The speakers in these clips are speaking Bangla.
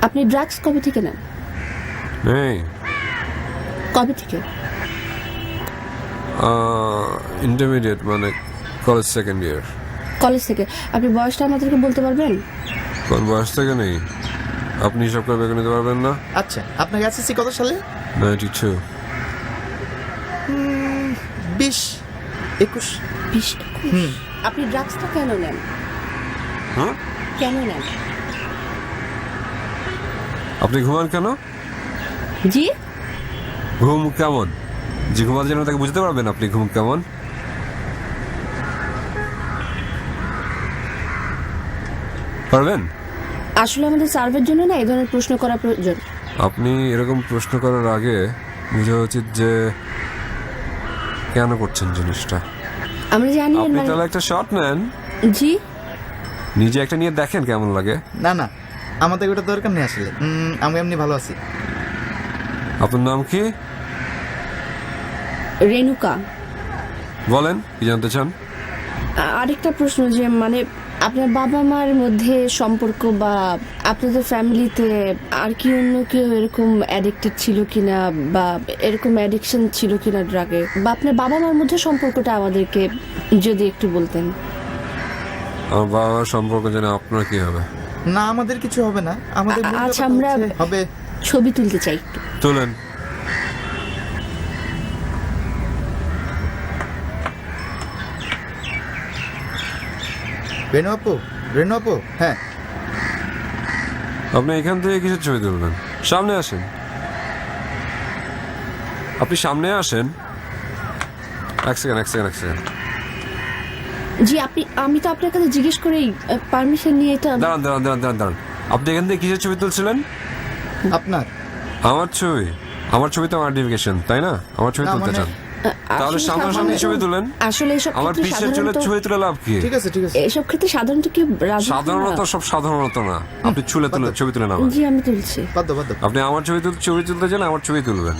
আপনি ড্রাগস কবে থেকে নেন? এই কবে থেকে? ইন্টারমিডিয়েট মানে কলেজ সেকেন্ড ইয়ার। কলেজ থেকে। আপনি বয়সটা আমাদেরকে বলতে পারবেন? কোন বয়স থেকে নেই? আপনি হিসাব করে বের নিতে পারবেন না? আচ্ছা, আপনার এসএসসি কত সালে? 92। 20, 21। 20, 21। আপনি ড্রাগসটা কেন নেন? হ্যাঁ, কেন নেন? আপনি ঘুমান কেন? জি? ঘুম কেমন? যে ঘুমাতে যেন তাকে বুঝতে পারবেন আপনি ঘুম কেমন। পারবেন? আসলে আমাদের সার্ভের জন্য না এই ধরনের প্রশ্ন করা প্রয়োজন। আপনি এরকম প্রশ্ন করার আগে বোঝা উচিত যে কেন করছেন জিনিসটা। আমরা জানি এর আপনি মানে- তাহলে একটা শট নেন, জি? নিজে একটা নিয়ে দেখেন কেমন লাগে। না না, আমাদের ওটা দরকার নেই আসলে। আমি এমনি ভালো আছি। আপনার নাম কি? রেণুকা। বলেন কি জানতে চান? আরেকটা প্রশ্ন যে মানে আপনার বাবা মার মধ্যে সম্পর্ক বা আপনাদের ফ্যামিলিতে আর কি অন্য কেউ এরকম অ্যাডিক্টেড ছিল কিনা বা এরকম অ্যাডিকশন ছিল কিনা ড্রাগে, বা আপনার বাবা মার মধ্যে সম্পর্কটা আমাদেরকে যদি একটু বলতেন। আমার বাবার সম্পর্ক জানে আপনার কি হবে? না, আমাদের কিছু হবে না। আমাদের মূল আচ্ছা, ব্যাপারটা আমরা হচ্ছে হবে। ছবি তুলতে চাই একটু। তুলেন। রেনু আপু, হ্যাঁ। আপনি এখান থেকে কিসের ছবি তুলবেন? সামনে আসেন, আপনি সামনে আসেন। এক সেকেন্ড। জি, আমি তো আপনার কাছে জিজ্ঞেস করেই পারমিশন নিয়ে এটা। দাঁড়ান। আপনি এখান থেকে কিসের ছবি তুলছিলেন? আপনার আমার ছবি তো আইডেন্টিফিকেশন, তাই না? আমার ছবি না, তুলতে মানে- চান তাহলে সামনাসামনি ছবি তুলেন। আসলে এসব আমার ক্ষেত্রে পিছের চুলের সাধারণত- ছবি তুলে লাভ কি? ঠিক আছে। এসব ক্ষেত্রে সাধারণত কি রাজি হয় না? সাধারণত সব সাধারণত না, আপনি চুলে তুলে ছবি তুলে নামান। জি, আমি তুলছি। বাধ্য। আপনি আমার ছবি তুলতে চান, আমার ছবি তুলবেন।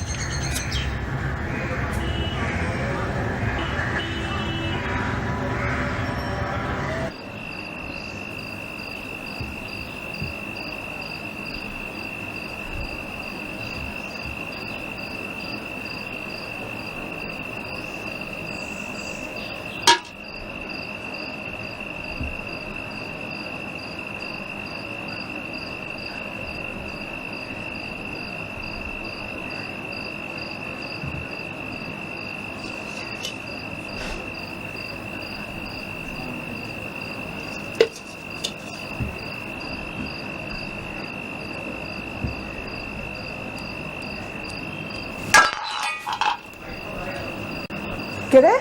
কে রে?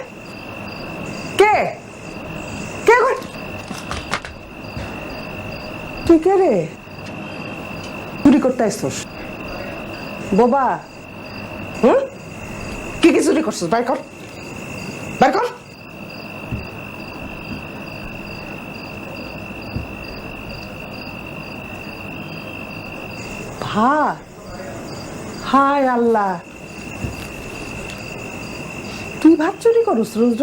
কে কে গো? তুই কে রে? চুরি করতে আসছস বোবা? কি চুরি করছস? বাইর কর। হায় আল্লাহ, তুই ভাত চুরি করস রোজ?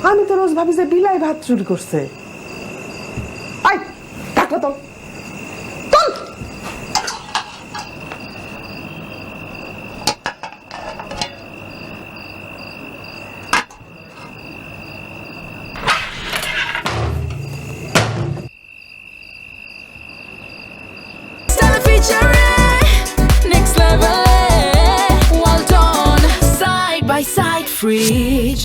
আমি তো রোজ ভাবি যে বিলাই ভাত চুরি করছে। আই টাকা তো Next level, well done, side by side, free.